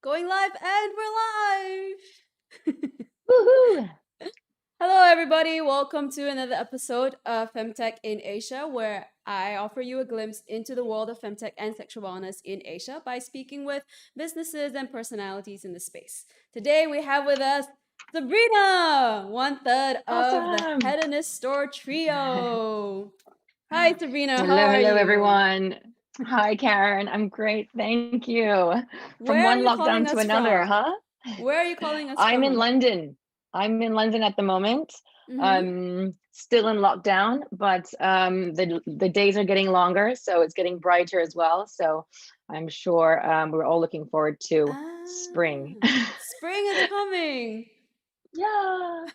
Going live, and we're live! Woohoo! Hello, everybody. Welcome to another episode of Femtech in Asia, where I offer you a glimpse into the world of femtech and sexual wellness in Asia by speaking with businesses and personalities in the space. Today, we have with us Sabrina, 1/3 of the Awesome. Hedonist store trio. Hi, Sabrina. How Hello, are hello, you? everyone. Hi, Karen. I'm great. Thank you. From Where are one you calling lockdown to us another, from? huh? Where are you calling us I'm in from? London. I'm in London at the moment. Mm-hmm. Still in lockdown, but the days are getting longer, so it's getting brighter as well. So I'm sure we're all looking forward to spring. Ah, spring is coming. Yeah.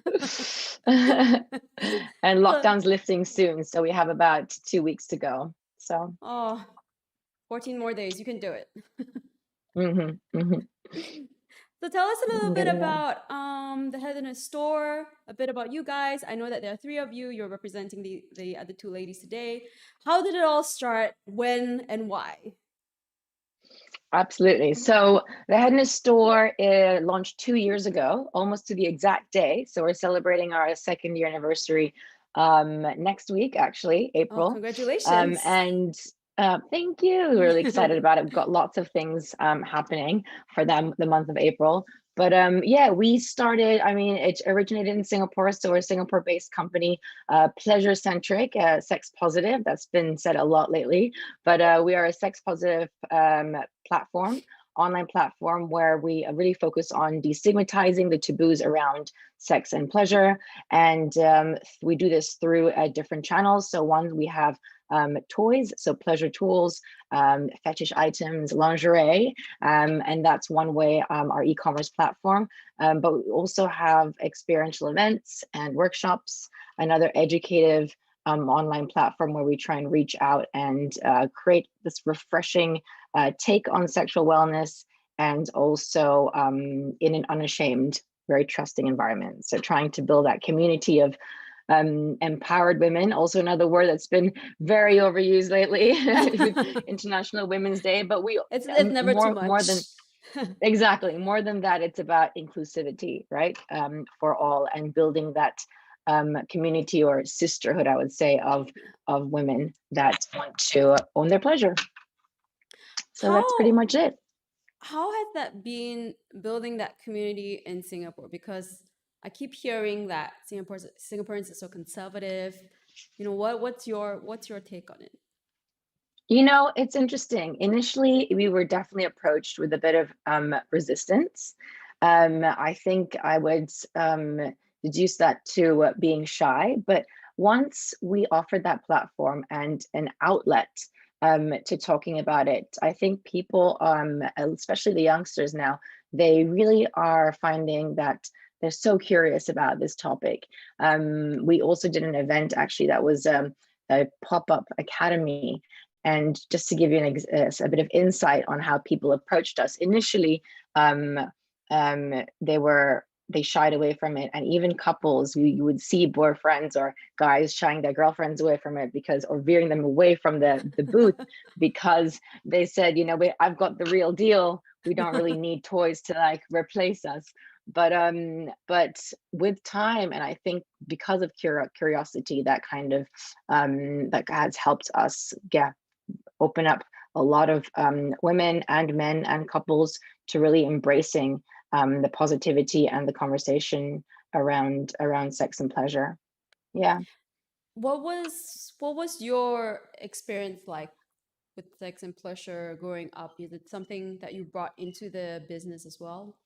And So, lockdown's lifting soon, so we have about 2 weeks to go. So, oh, 14 more days. You can do it. hmm hmm So tell us a little bit getting there. about the Hedonist store, a bit about you guys. I know that there are three of you. You're representing the other two ladies today. How did it all start? When and why? Absolutely. So the Hedonist store launched 2 years ago, almost to the exact day. So we're celebrating our second year anniversary next week, actually, Oh, April. congratulations. And thank you. We're really excited about it. We've got lots of things happening for them the month of April. But yeah, we started, I mean, it originated in Singapore. So we're a Singapore-based company, pleasure-centric, sex positive. That's been said a lot lately. But we are a sex positive platform, online platform, where we really focus on destigmatizing the taboos around sex and pleasure. And we do this through different channels. So one, we have toys, so pleasure tools, fetish items, lingerie, and that's one way, our e-commerce platform. But we also have experiential events and workshops, another educative online platform where we try and reach out and create this refreshing take on sexual wellness, and also in an unashamed, very trusting environment. So trying to build that community of empowered women, also another word that's been very overused lately, International Women's Day. But we It's never too more than much. exactly, more than that, it's about inclusivity, right? For all, and building that community or sisterhood, I would say, of women that want to own their pleasure. So that's pretty How much it. how has that been building that community in Singapore? Because I keep hearing that Singaporeans are so conservative. You know, what's your take on it? You know, it's interesting. Initially, we were definitely approached with a bit of resistance. I think I would deduce that to being shy. But once we offered that platform and an outlet to talking about it, I think people, especially the youngsters now, they really are finding that they're so curious about this topic. We also did an event actually that was a pop-up academy, and just to give you a bit of insight on how people approached us initially, um, they shied away from it, and even couples, you would see boyfriends or guys shying their girlfriends away from it, because, or veering them away from the booth, because they said, you know, I've got the real deal. We don't really need toys to like replace us. But with time, and I think because of curiosity, that kind of that has helped us open up a lot of women and men and couples to really embracing the positivity and the conversation around sex and pleasure. Yeah. What was your experience like with sex and pleasure growing up? Is it something that you brought into the business as well?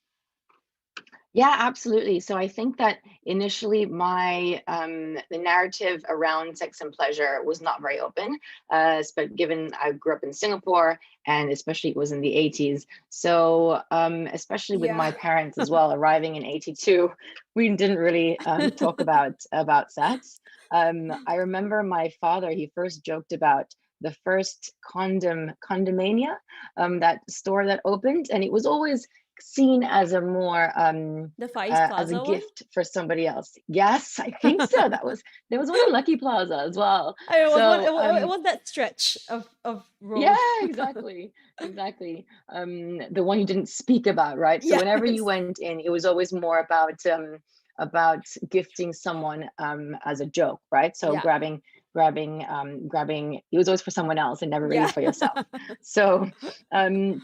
Yeah, absolutely. So I think that initially my the narrative around sex and pleasure was not very open, but given I grew up in Singapore, and especially it was in the 80s. So especially with Yeah. my parents as well, arriving in 82, we didn't really talk about sex. I remember my father, he first joked about the first condomania, that store that opened, and it was always seen as a more The Far East as a Plaza one? gift for somebody else. Yes, I think so. There was one in Lucky Plaza as well. It was one. So It was that stretch of yeah, road. exactly. Exactly. The one you didn't speak about, right? So whenever you Yes. went in, it was always more about gifting someone as a joke, right? So Yeah. grabbing it was always for someone else and never really Yeah. for yourself. So um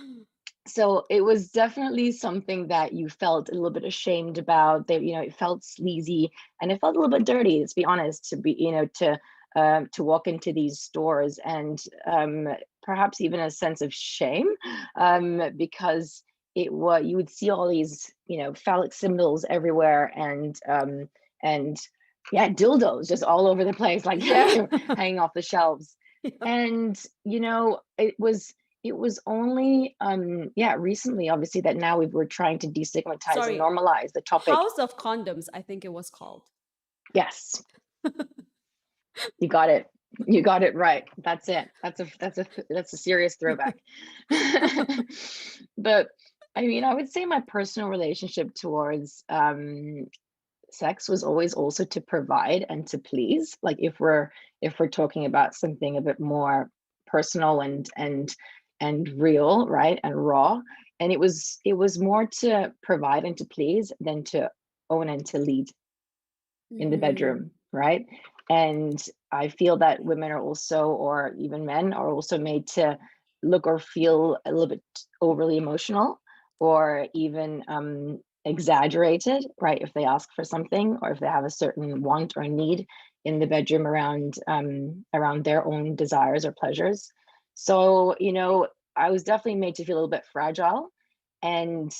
so it was definitely something that you felt a little bit ashamed about. That, it felt sleazy and it felt a little bit dirty, let's be honest, to be, to walk into these stores, and perhaps even a sense of shame, because you would see all these, phallic symbols everywhere, and yeah, dildos just all over the place, like Yeah. hanging off the shelves. Yeah. And it was only yeah, recently, obviously, that now we're trying to destigmatize and Sorry. normalize the topic. House of Condoms, I think it was called. Yes, you got it. You got it right. That's it. That's a serious throwback. But I mean, I would say my personal relationship towards sex was always also to provide and to please. Like, if we're talking about something a bit more personal and real, right, and raw, and it was more to provide and to please than to own and to lead in the Mm-hmm. bedroom, right? And I feel that women are also, or even men, are also made to look or feel a little bit overly emotional, or even exaggerated, right? If they ask for something, or if they have a certain want or need in the bedroom around their own desires or pleasures. So, I was definitely made to feel a little bit fragile. And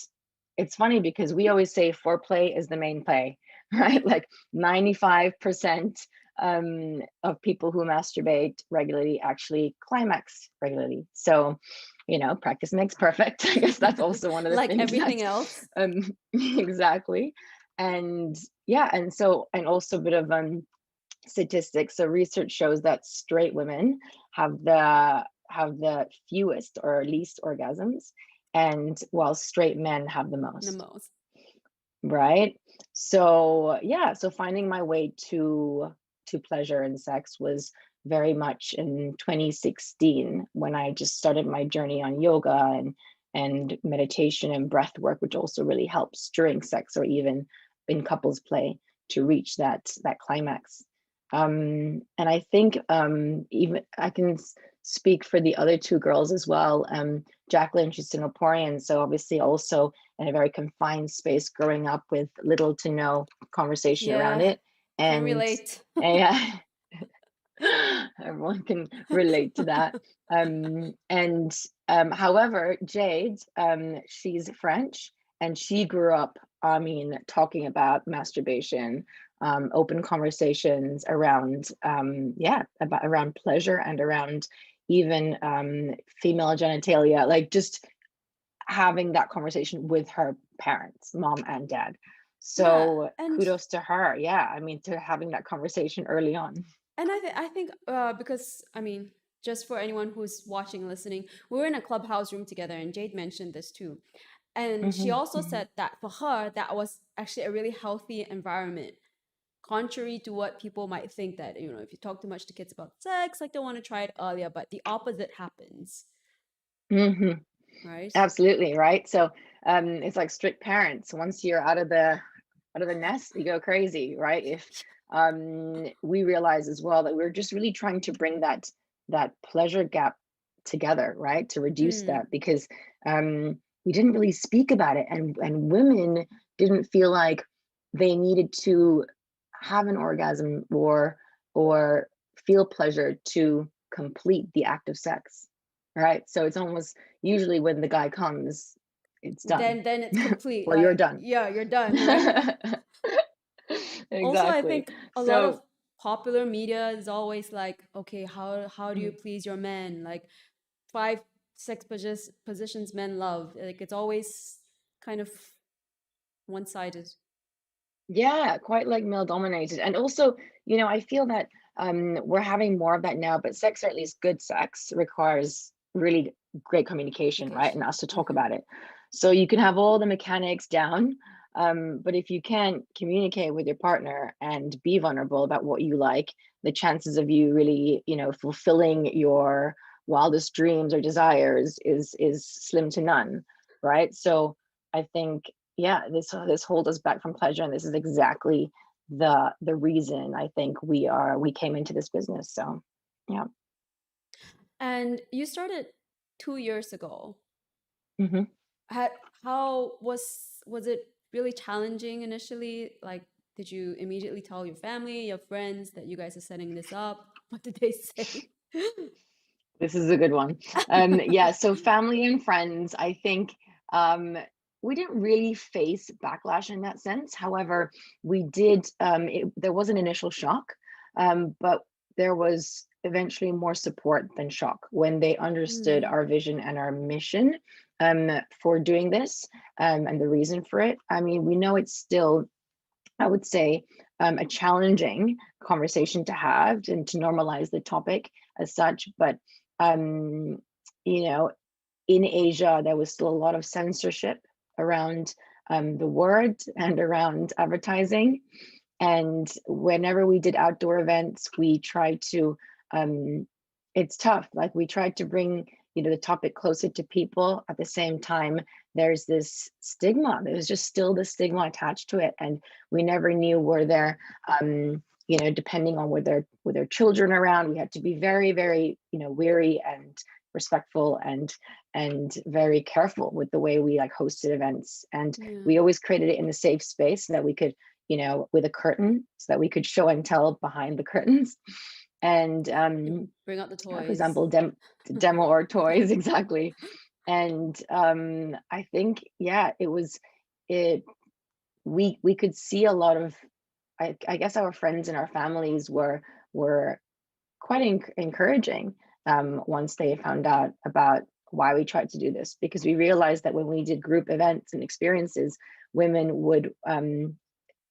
it's funny because we always say foreplay is the main play, right? Like 95% of people who masturbate regularly actually climax regularly. So, practice makes perfect. I guess that's also one of the Like things that everything else. exactly. And yeah, and also a bit of statistics. So research shows that straight women have the fewest or least orgasms, and while straight men have the The most, most. right? So yeah, so finding my way to pleasure and sex was very much in 2016, when I just started my journey on yoga and meditation and breath work, which also really helps during sex or even in couples play to reach that climax. And I think even I can speak for the other two girls as well. Jacqueline, she's Singaporean, so obviously also in a very confined space, growing up with little to no conversation around Yeah. it. Can And, relate. and everyone can relate to that. And however, Jade, she's French, and she grew up, I mean, talking about masturbation, open conversations around, yeah, around pleasure and around even female genitalia, like just having that conversation with her parents, mom and dad. Yeah. So kudos to her. Yeah, I mean, to having that conversation early on. And I think because I mean, just for anyone who's watching, listening, we were in a clubhouse room together, and Jade mentioned this too. And she Hmm. also said that for her, that was actually a really healthy environment, contrary to what people might think, that, if you talk too much to kids about sex, like they want to try it earlier, but the opposite happens, Hmm. right? Absolutely, right? So it's like strict parents. Once you're out of the nest, you go crazy, right? If we realize as well that we're just really trying to bring that pleasure gap together, right? To reduce Mm. that, because we didn't really speak about it, and women didn't feel like they needed to have an orgasm or feel pleasure to complete the act of sex, right? So it's almost usually when the guy comes, it's done. Then it's complete. Well, you're Like, done. yeah, you're done, right? Also, I Exactly. think a lot of So popular media is always like, okay, how do you mm, please your men? Like, five sex positions men love. Like, it's always kind of one sided. yeah, quite like male dominated. And also, I feel that we're having more of that now, but sex, or at least good sex, requires really great communication, right? Communication. And us to talk Hmm. about it. So you can have all the mechanics down, but if you can't communicate with your partner and be vulnerable about what you like, the chances of you really, fulfilling your wildest dreams or desires is slim to none, right? So I think, yeah, this holds us back from pleasure, and this is exactly the reason I think we came into this business. So yeah. And you started 2 years ago. Hmm. How, how was it really challenging initially? Like, did you immediately tell your family, your friends that you guys are setting this up? What did they say? This is a good one. Yeah, so family and friends, I think um, we didn't really face backlash in that sense. However, we did, there was an initial shock, but there was eventually more support than shock when they understood Hmm. our vision and our mission for doing this, and the reason for it. I mean, we know it's still, I would say, a challenging conversation to have and to normalize the topic as such. But, um, you know, in Asia, there was still a lot of censorship around the word and around advertising. And whenever we did outdoor events, we tried to, um, it's tough. Like we tried to bring, the topic closer to people. At the same time, there's this stigma. There's just still the stigma attached to it. And we never knew were there, depending on were there children around, we had to be very, very, wary and respectful and very careful with the way we like hosted events. And Yeah. we always created it in a safe space so that we could, with a curtain so that we could show and tell behind the curtains. And You bring out the for toys. example, demo or toys, exactly. And I think, yeah, it, we could see a lot of, I guess our friends and our families were quite encouraging once they found out about why we tried to do this, because we realized that when we did group events and experiences, women would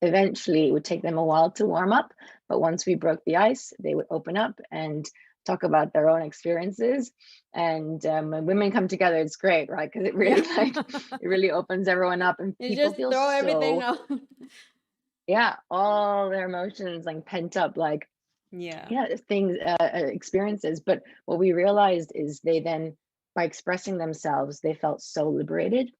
eventually, it would take them a while to warm up, but once we broke the ice, they would open up and talk about their own experiences. And when women come together, it's great, right? Because it Yeah. really it really opens everyone up, and You people just feel throw everything so, out. yeah, all their emotions like pent up, like, Yeah. yeah, things, experiences. But what we realized is they then, by expressing themselves, they felt so liberated.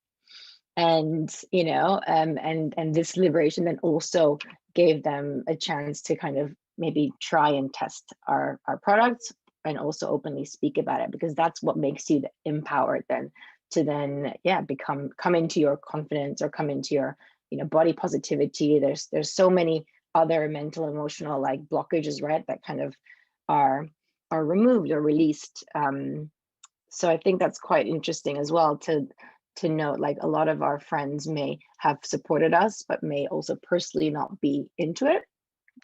And and this liberation then also gave them a chance to kind of maybe try and test our products, and also openly speak about it, because that's what makes you empowered then to then, yeah, come into your confidence, or come into your, body positivity. There's so many other mental, emotional like blockages, right, that kind of are are removed or released. So I think that's quite interesting as well to note, like a lot of our friends may have supported us but may also personally not be into it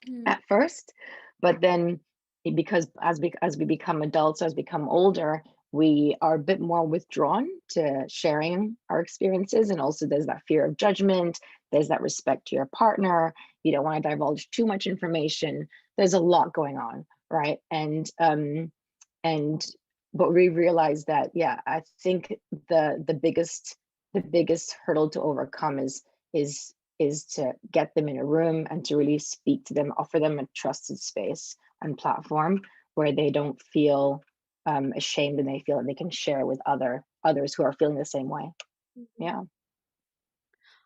Mm. at first. But then, because as we become adults, as we become older, we are a bit more withdrawn to sharing our experiences. And also there's that fear of judgment, there's that respect to your partner, you don't want to divulge too much information. There's a lot going on, right? And but we realized that, yeah, I think the biggest hurdle to overcome is to get them in a room and to really speak to them, offer them a trusted space and platform where they don't feel ashamed, and they feel that they can share with others who are feeling the same way. Mhm. Yeah.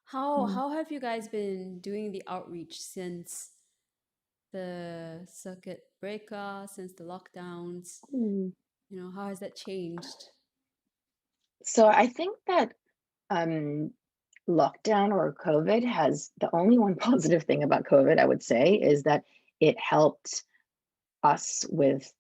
How Mm. how have you guys been doing the outreach since the circuit breaker, since the lockdowns? Mm. How has that changed? So I think that um, lockdown or COVID has, the only one positive thing about COVID, I would say, is that it helped us with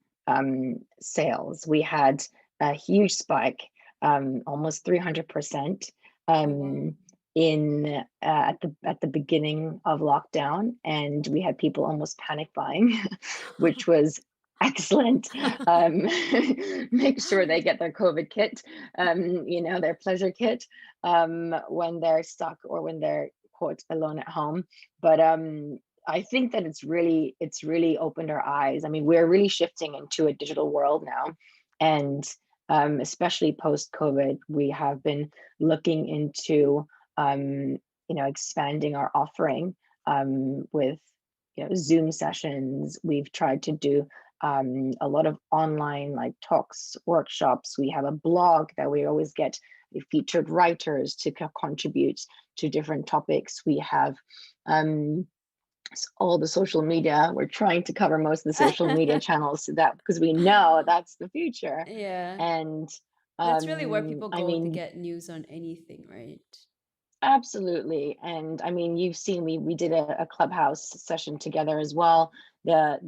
sales. We had a huge spike, almost 300%, Oh, wow. in at the beginning of lockdown, and we had people almost panic buying, which was excellent. Um, make sure they get their COVID kit, their pleasure kit, when they're stuck or when they're quote alone at home. But I think that it's really opened our eyes. I mean, we're really shifting into a digital world now, and especially post-COVID, we have been looking into expanding our offering with Zoom sessions. We've tried to do a lot of online like talks, workshops. We have a blog that we always get featured writers to contribute to different topics. We have all the social media. We're trying to cover most of the social media channels, so that because we know that's the future. Yeah. And That's really where people I go to mean, get news on anything, right? absolutely. And I mean, you've seen we did a clubhouse session together as well. The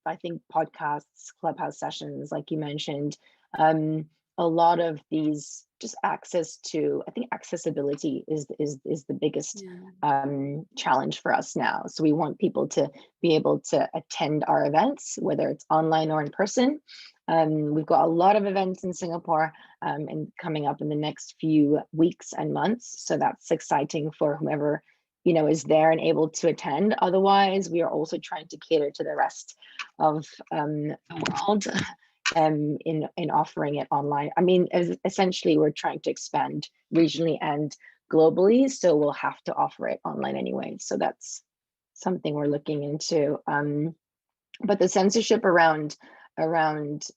I think podcasts, clubhouse sessions, like you mentioned, a lot of these just access to, I think accessibility is the biggest Yeah. challenge for us now. So we want people to be able to attend our events, whether it's online or in person. We've got a lot of events in Singapore and coming up in the next few weeks and months. So that's exciting for whomever is there and able to attend. Otherwise, we are also trying to cater to the rest of the world in offering it online. I mean, essentially, we're trying to expand regionally and globally, so we'll have to offer it online anyway. So that's something we're looking into. But the censorship around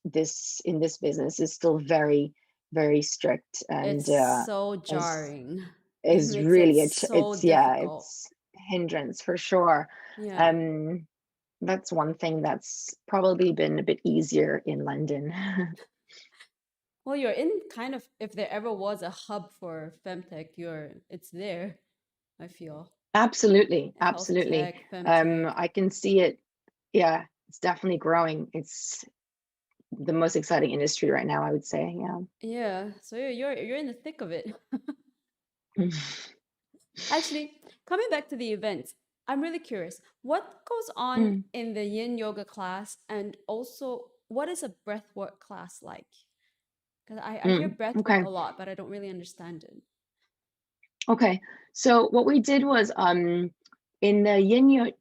this in this business is still very, very strict, and It's so is jarring. It is makes it really so difficult. it's hindrance for sure. Yeah. Um, that's one thing that's probably been a bit easier in London. Well, you're in kind of, if there ever was a hub for femtech, it's there, I feel. Absolutely, Health absolutely. tech, femtech. I can see it. Yeah, it's definitely growing. It's the most exciting industry right now, I would say. Yeah. Yeah. So you're in the thick of it. Actually, coming back to the events, I'm really curious. What goes on Mm, in the yin yoga class, and also what is a breathwork class like? Because I hear breathwork okay. a lot, but I don't really understand it. Okay. So what we did was in the Yoni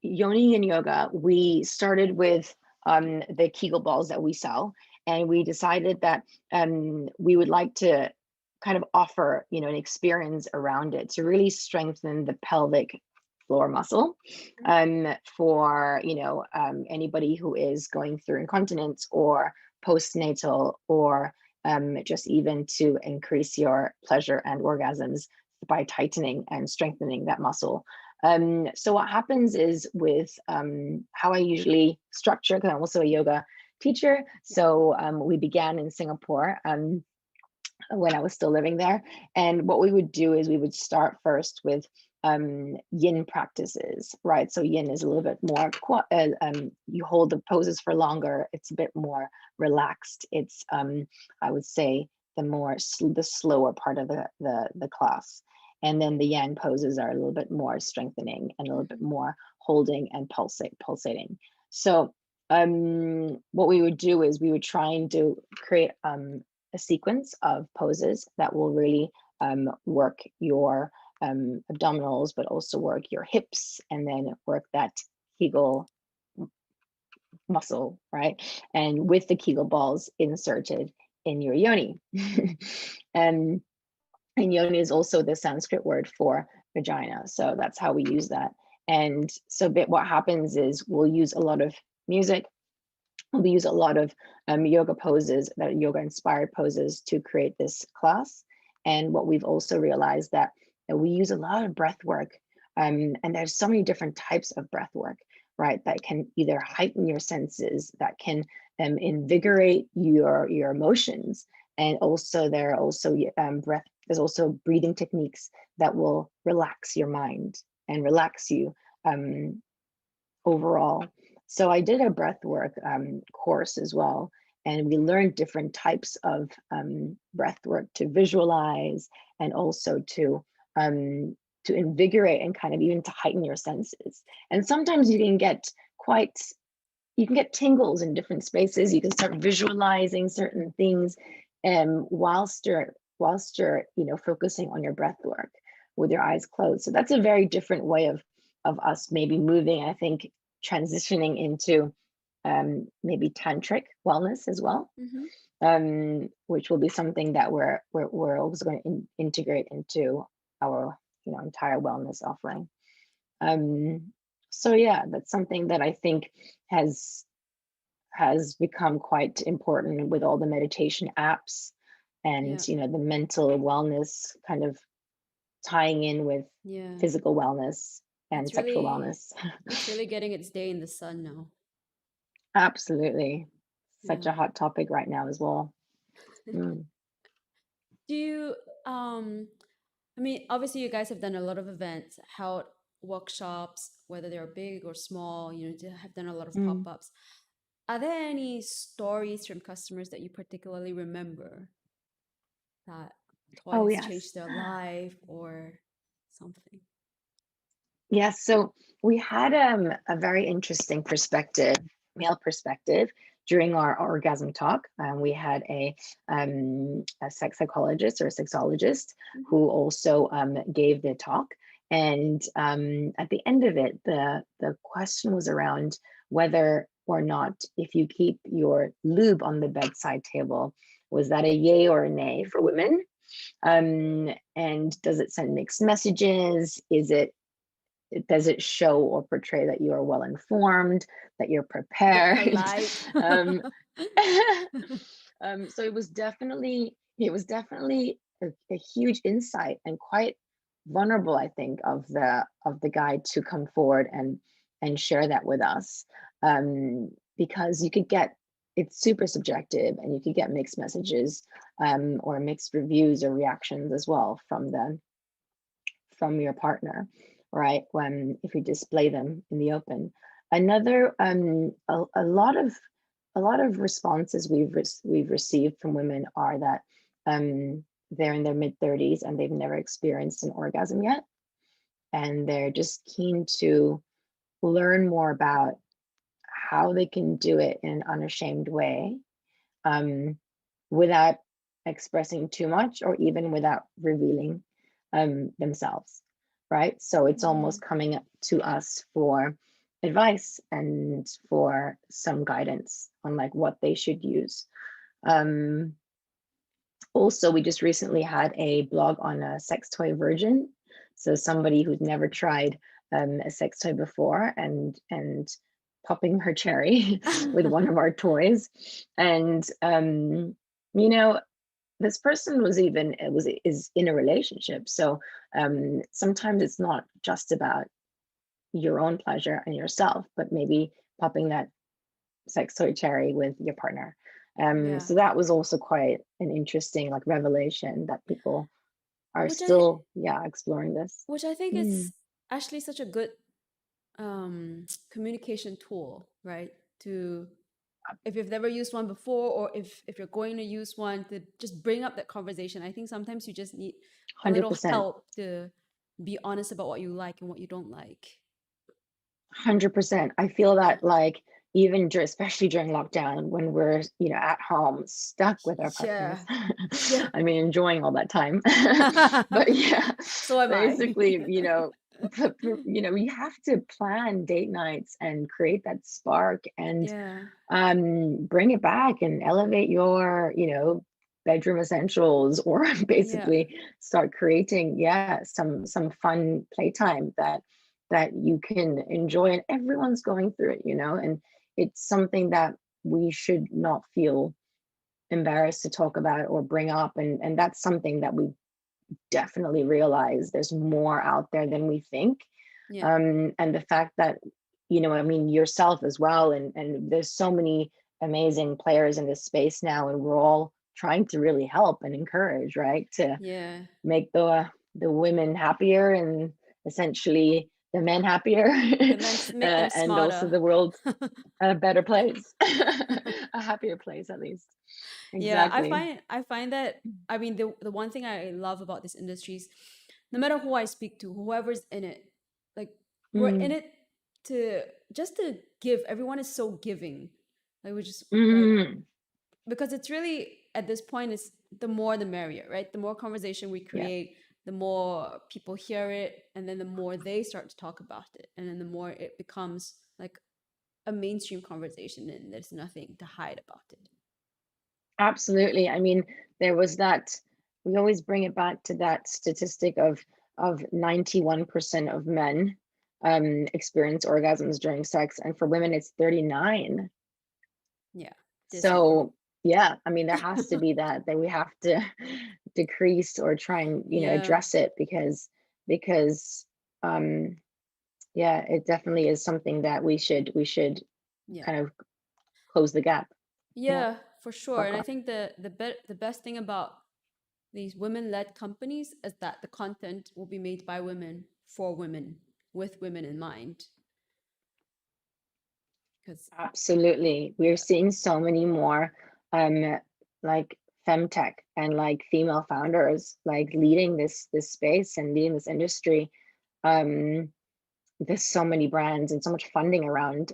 Yin Yoga, we started with the Kegel balls that we sell, and we decided that we would like to kind of offer an experience around it to really strengthen the pelvic floor muscle for anybody who is going through incontinence or postnatal or just even to increase your pleasure and orgasms by tightening and strengthening that muscle. So what happens is with how I usually structure, because I'm also a yoga teacher. Yeah. So we began in Singapore when I was still living there. And what we would do is we would start first with yin practices, right? So yin is a little bit more, you hold the poses for longer. It's a bit more relaxed. It's, I would say, the slower part of the class. And then the yang poses are a little bit more strengthening and a little bit Mhm. more holding and pulsating. So what we would do is we would try and create a sequence of poses that will really work your abdominals, but also work your hips, and then work that Kegel muscle, right? And with the Kegel balls inserted in your yoni. and and yoni is also the Sanskrit word for vagina. So that's how we use that. And so what happens is we'll use a lot of music. We use a lot of yoga poses, that yoga inspired poses, to create this class. And what we've also realized that we use a lot of breath work, and there's so many different types of breath work, right? That can either heighten your senses, that can invigorate your emotions, and also there are also breath. There's also breathing techniques that will relax your mind and relax you overall. So I did a breathwork course as well, and we learned different types of breathwork to visualize and also to invigorate and kind of even to heighten your senses. And sometimes you can get tingles in different spaces. You can start visualizing certain things whilst you're focusing on your breath work with your eyes closed. So that's a very different way of us maybe moving, I think, transitioning into maybe tantric wellness as well. Mhm. which will be something that we're also going to integrate into our entire wellness offering. So yeah, that's something that I think has become quite important with all the meditation apps and Yeah. the mental wellness kind of tying in with Yeah. physical wellness and It's sexual really wellness. it's really getting its day in the sun now. Absolutely. Such Yeah. a hot topic right now as well. Mm. Do you I mean, obviously you guys have done a lot of events, held workshops, whether they're big or small, have done a lot of Mm. pop-ups. Are there any stories from customers that you particularly remember that toy Oh has yes. changed their life or something? Yes, so we had a very interesting perspective, male perspective, during our orgasm talk. We had a sex psychologist or a sexologist Hmm. who also gave the talk. And at the end of it, the question was around whether or not, if you keep your lube on the bedside table, was that a yay or a nay for women? And does it send mixed messages? Does it show or portray that you are well informed, that you're Is it prepared? polite? um, so it was definitely a huge insight and quite vulnerable, I think, of the guy to come forward and share that with us, because you could get it's super subjective and you could get mixed messages, or mixed reviews or reactions as well from your partner, right? When if you display them in the open. Another a lot of responses we've received from women are that they're in their mid 30s and they've never experienced an orgasm yet, and they're just keen to learn more about how they can do it in an unashamed way, um, without expressing too much or even without revealing themselves, right? So it's Hmm. almost coming up to us for advice and for some guidance on like what they should use. Um, Also, we just recently had a blog on a sex toy virgin. So somebody who's never tried a sex toy before and popping her cherry with one of our toys. And you know, this person is in a relationship. So sometimes it's not just about your own pleasure and yourself, but maybe popping that sex toy cherry with your partner. Yeah. So that was also quite an interesting like revelation that people are Which I still, yeah, exploring this. which I think Mm, is actually such a good communication tool, right? To if you've never used one before, or if you're going to use one, to just bring up that conversation. I think sometimes you just need a little 100%. help to be honest about what you like and what you don't like. 100%. I feel Yeah. that like even especially during lockdown when we're at home stuck with our partners. Yeah. Yeah. I mean, enjoying all that time. But yeah, So am I. basically, we have to plan date nights and create that spark and Yeah. bring it back and elevate your bedroom essentials, or Yeah. basically start creating, yeah, some fun playtime that you can enjoy, and everyone's going through it, and it's something that we should not feel embarrassed to talk about or bring up, and that's something that we definitely realize there's more out there than we think. Yeah. And the fact that I mean, yourself as well, and there's so many amazing players in this space now, and we're all trying to really help and encourage, right, to Yeah. make the women happier and essentially the men happier, And then make them and also smarter. the world a better place, a happier place at least. Yeah, Exactly. I find that, I mean, the one thing I love about this industry is no matter who I speak to, whoever's in it, like we're in Mm, it to just to give. Everyone is so giving. Like we just like, mm, because it's really at this point, it's the more the merrier, right? The more conversation we yeah. create, the more people hear it, and then the more they start to talk about it, and then the more it becomes like a mainstream conversation, and there's nothing to hide about it. Absolutely. I mean, there was that, we always bring it back to that statistic of 91% of men experience orgasms during sex, and for women it's 39. Yeah, disagree. So yeah, I mean, there has to be that we have to decrease or try and, Yeah, address it, because um yeah, it definitely is something that we should yeah. kind of close the gap. Yeah, Yeah, for sure. work And I on. think the best thing about these women-led companies is that the content will be made by women for women with women in mind. Because Absolutely. We're yeah, seeing so many more like femtech and like female founders like leading this space and leading this industry. Um there's so many brands and so much funding around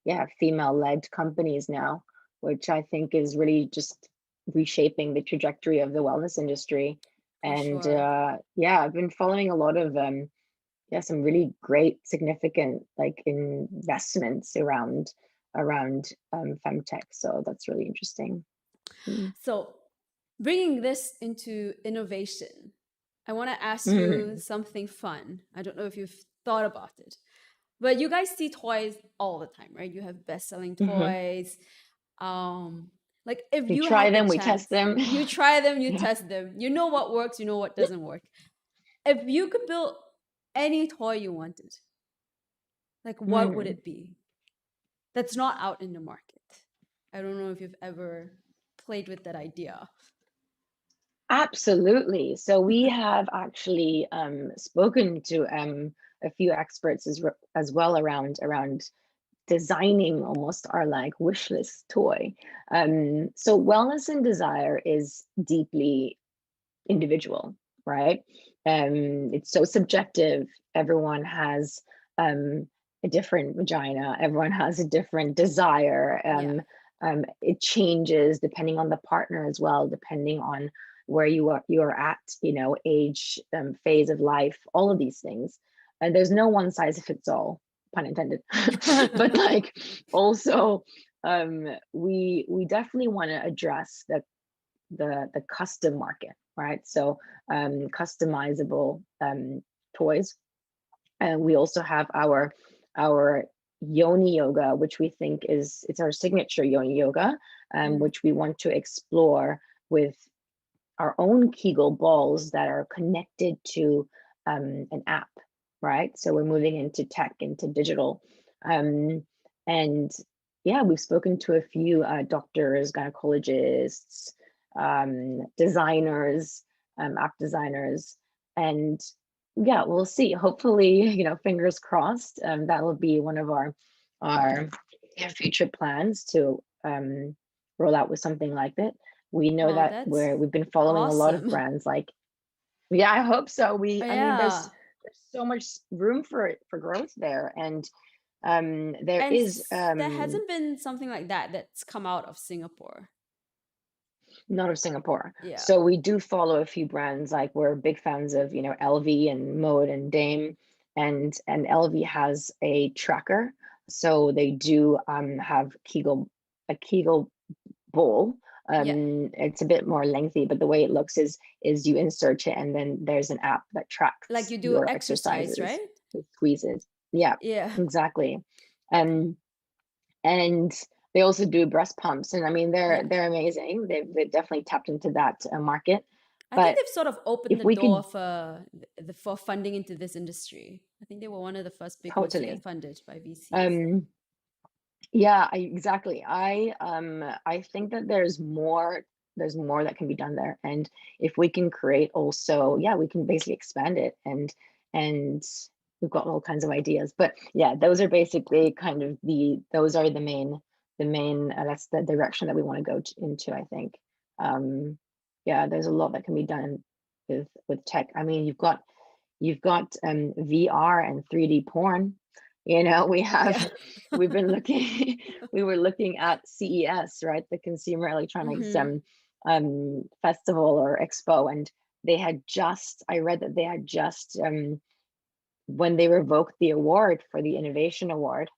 yeah, female-led companies now, which I think is really just reshaping the trajectory of the wellness industry. for And sure. yeah, I've been following a lot of yeah, some really great significant like investments around femtech, so that's really interesting. Mm. So, bringing this into innovation, I want to ask you Mhm. something fun. I don't know if you've thought about it, but you guys see toys all the time, right? You have best-selling Mhm. toys. Um, like if We you try had the them, we test chance, them. you try them, you Yeah. test them. You know what works, you know what doesn't work. If you could build any toy you wanted, like what would Mm. it be? That's not out in the market. I don't know if you've ever played with that idea. Absolutely. So we have actually spoken to a few experts as well around designing almost our like wish list toy. So wellness and desire is deeply individual, right? It's so subjective. Everyone has a different vagina. Everyone has a different desire. Yeah. It changes depending on the partner as well, depending on where you are at, age, phase of life, all of these things. And there's no one size fits all, pun intended. But like also, we definitely want to address the custom market, right? So customizable toys. And we also have our yoni yoga, which we think it's our signature yoni yoga, Mm, which we want to explore with our own Kegel balls that are connected to an app, right? So we're moving into tech, into digital. Um, and yeah, we've spoken to a few doctors, gynecologists, designers, app designers, and yeah, we'll see. Hopefully, fingers crossed. That will be one of our future plans to roll out with something like that. We know wow, that that's we've been following a lot of awesome. brands like, yeah, I hope so. I mean, Yeah. there's so much room for growth there, and there And is there hasn't been something like that that's come out of Singapore. not of Singapore. Yeah. So we do follow a few brands, like we're big fans of, LV and Mode and Dame, and LV has a tracker. So they do have a Kegel bowl. Yeah. It's a bit more lengthy, but the way it looks is you insert it and then there's an app that Like tracks you do your exercise, exercises, right? it squeezes. Yeah, Yeah. exactly. Um, and they also do breast pumps, and I mean Yeah. they're amazing. They've definitely tapped into that market. I think But they've sort of opened if the we door could for funding into this industry. I think they were one of the first big ones to get totally, funded by VCs. um, yeah, exactly. I think that there's more that can be done there. And if we can create also, yeah, we can basically expand it, and we've got all kinds of ideas. But yeah, those are basically kind of those are the main that's the direction that we want to go into, I think. Yeah, there's a lot that can be done with tech. I mean, you've got VR and 3D porn. We Yeah. have we've been looking we were looking at CES, right? The Consumer Electronics Hmm. festival or expo, and I read that they had just when they revoked the award for the innovation award,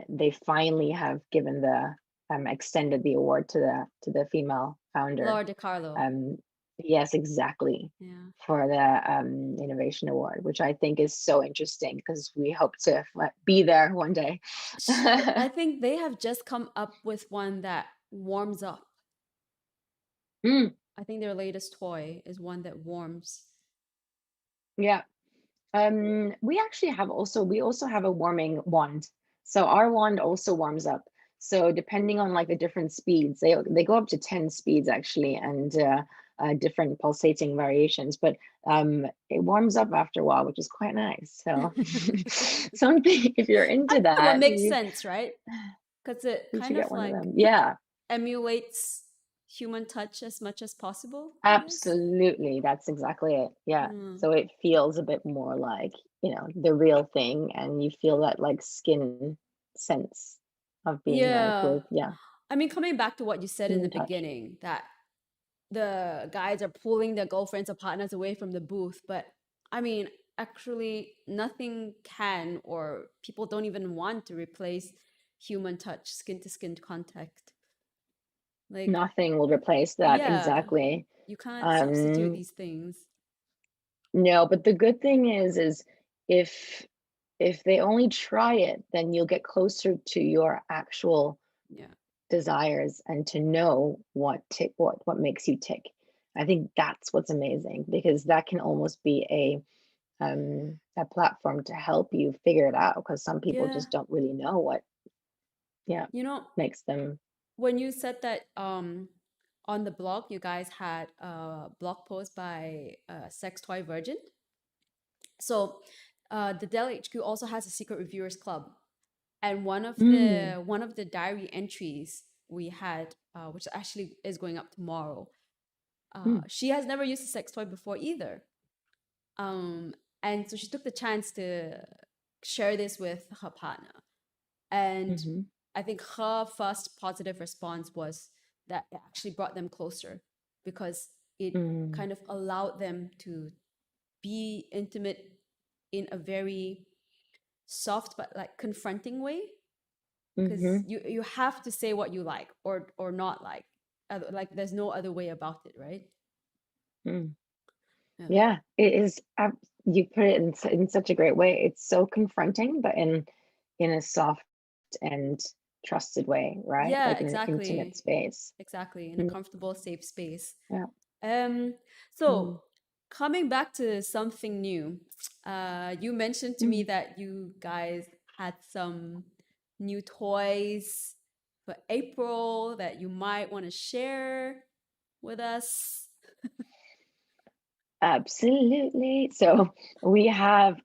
they finally have given extended the award to the female founder. Laura DiCarlo. Yes, exactly, Yeah. for the innovation award, which I think is so interesting because we hope to be there one day. I think they have just come up with one that warms up. Mm, I think their latest toy is one that warms. yeah. We actually we also have a warming wand. So our wand also warms up. So depending on like the different speeds, they go up to 10 speeds actually, and different pulsating variations, but it warms up after a while, which is quite nice. So something, if you're into That would that, make sense, right? Because it you should kind of get one of like them. Yeah, emulates human touch as much as possible, I guess. absolutely. That's exactly it. Yeah. Mm. So it feels a bit more like, the real thing, and you feel that like skin sense of being like Yeah. with, yeah, I mean, coming back to what you said in the human touch. beginning, that the guys are pulling their girlfriends or partners away from the booth, but I mean, actually, nothing can, or people don't even want to replace human touch, skin to skin contact. Like, Nothing will replace that. yeah, Exactly. you can't substitute Um, these things. no, but the good thing is if they only try it, then you'll get closer to your actual Yeah. desires and to know what makes you tick. I think that's what's amazing, because that can almost be a platform to help you figure it out, because some people Yeah. just don't really know what, yeah, You know, makes them. when you said that on the blog, you guys had a blog post by Sex Toy Virgin. So the Dell HQ also has a secret reviewers club, and Mm, one of the diary entries we had, which actually is going up tomorrow. mm, She has never used a sex toy before either, um, and so she took the chance to share this with her partner. And mm-hmm, I think her first positive response was that it actually brought them closer, because it mm, kind of allowed them to be intimate in a very soft but like confronting way, because mm-hmm, you have to say what you like or not like. Like there's no other way about it, right? mm. Yeah. Yeah, it is. You put it in such a great way. It's so confronting, but in a soft and trusted way, right? Yeah, Like in an intimate exactly. space. Exactly. In a Mm, comfortable, safe space. yeah. Um, so Mm, coming back to something new, you mentioned to me mm. that you guys had some new toys for April that you might want to share with us. Absolutely. So we have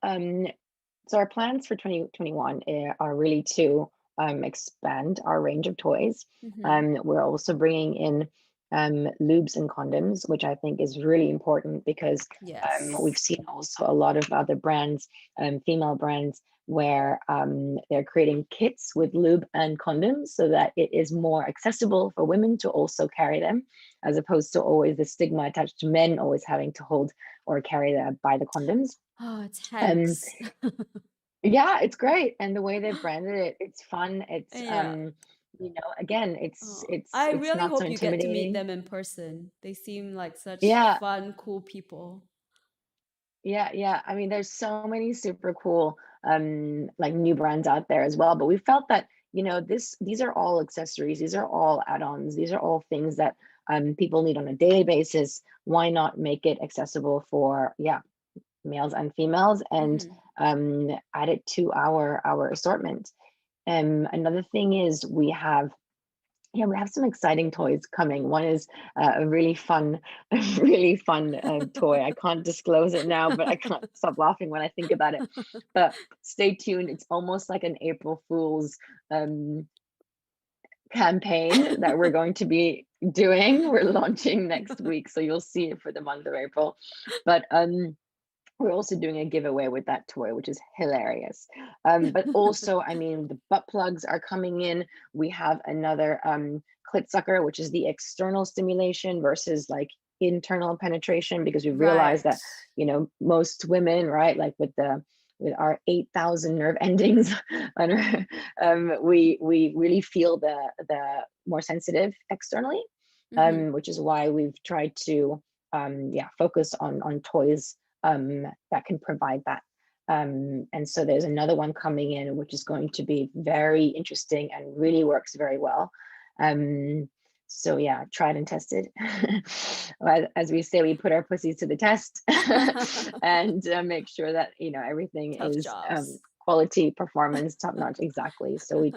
so our plans for 2021 are really to expand our range of toys. Mm-hmm. We're also bringing in lubes and condoms, which I think is really important, because we've Yes. seen also a lot of other brands, female brands, where they're creating kits with lube and condoms so that it is more accessible for women to also carry them, as opposed to always the stigma attached to men always having to hold or buy the condoms. Oh, it's Um, tense. yeah, it's great. And the way they've branded it, it's fun. It's Yeah. again, Oh, it's I it's really not so hope you get to meet intimidating. them in person. They seem like such Yeah, fun, cool people. yeah, yeah. I mean, there's so many super cool like new brands out there as well. But we felt that, these are all accessories, these are all add-ons, these are all things that people need on a daily basis. Why not make it accessible for, yeah, males and females, and Mm-hmm. add it to our assortment. Another thing is we have some exciting toys coming. One is a really fun, a really fun toy. I can't disclose it now, but I can't stop laughing when I think about it. But stay tuned. It's almost like an April Fool's um, campaign that we're going to be doing. We're launching next week, so you'll see it for the month of April. But we're also doing a giveaway with that toy, which is hilarious. But also, I mean, the butt plugs are coming in. We have another clit sucker, which is the external stimulation versus like internal penetration, because we realized Right. that, most women, right, like with our 8,000 nerve endings on we really feel the more sensitive externally, Mm-hmm. which is why we've tried to focus on toys that can provide that. And so there's another one coming in, which is going to be very interesting and really works very well. So yeah, tried and tested. As we say, we put our pussies to the test and make sure that everything Tough is jobs. quality, performance, top notch. Exactly. So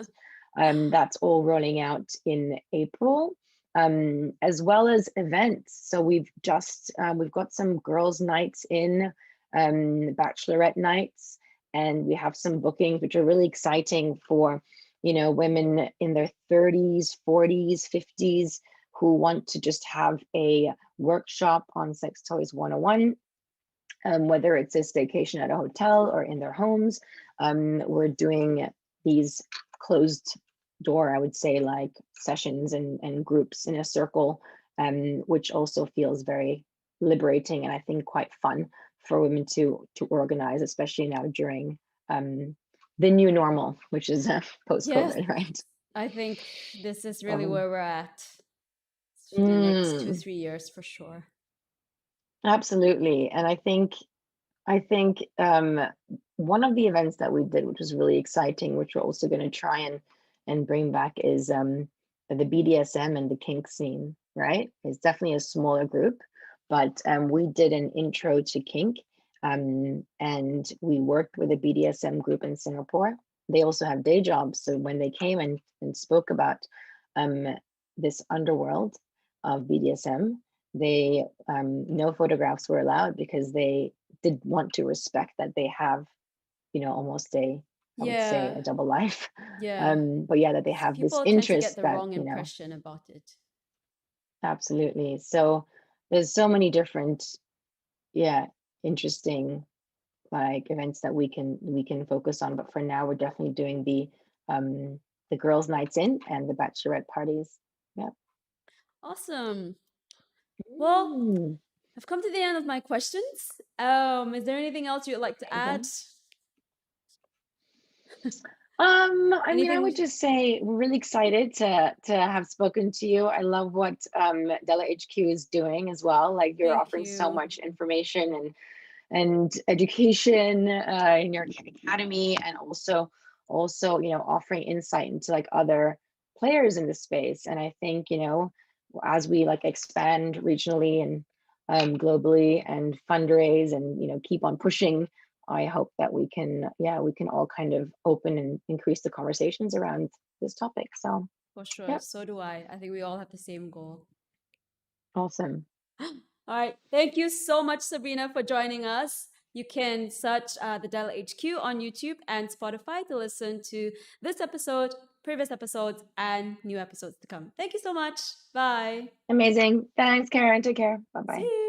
that's all rolling out in April, as well as events. So we've got some girls' nights in, bachelorette nights, and we have some bookings which are really exciting for women in their 30s, 40s, 50s who want to just have a workshop on sex toys 101, whether it's a staycation at a hotel or in their homes. We're doing these closed door, I would say, like sessions and groups in a circle, which also feels very liberating and I think quite fun for women to organize, especially now during the new normal, which is Yes, post-COVID, right? I think this is really Um, where we're at for the next two, mm, 3 years for sure. Absolutely. And I think one of the events that we did, which was really exciting, which we're also going to try and bring back, is the BDSM and the kink scene. Right? It's definitely a smaller group, but we did an intro to kink, and we worked with a BDSM group in Singapore. They also have day jobs, so when they came and spoke about um, this underworld of BDSM, they no photographs were allowed because they did want to respect that they have, almost I would say Yeah, a double life. yeah. But yeah, that they have this People tend to get interest the that, wrong impression about it. absolutely. So there's so many different, yeah, interesting like events that we can focus on. But for now, we're definitely doing the girls' nights in and the bachelorette parties. Yeah. Awesome. Well, Mm, I've come to the end of my questions. Is there anything else you'd like to add? amazing. I mean, I would Anything? just say we're really excited to have spoken to you. I love what Della HQ is doing as well. Like you're Thank offering so you. much information and education in your academy, and also offering insight into like other players in the space. And I think as we like expand regionally and globally and fundraise and keep on pushing, I hope that we can all kind of open and increase the conversations around this topic. So For sure. yeah, So do I. I think we all have the same goal. awesome. All right. Thank you so much, Sabrina, for joining us. You can search the Dell HQ on YouTube and Spotify to listen to this episode, previous episodes, and new episodes to come. Thank you so much. Bye. Amazing. Thanks, Karen. Take care. Bye See bye. you.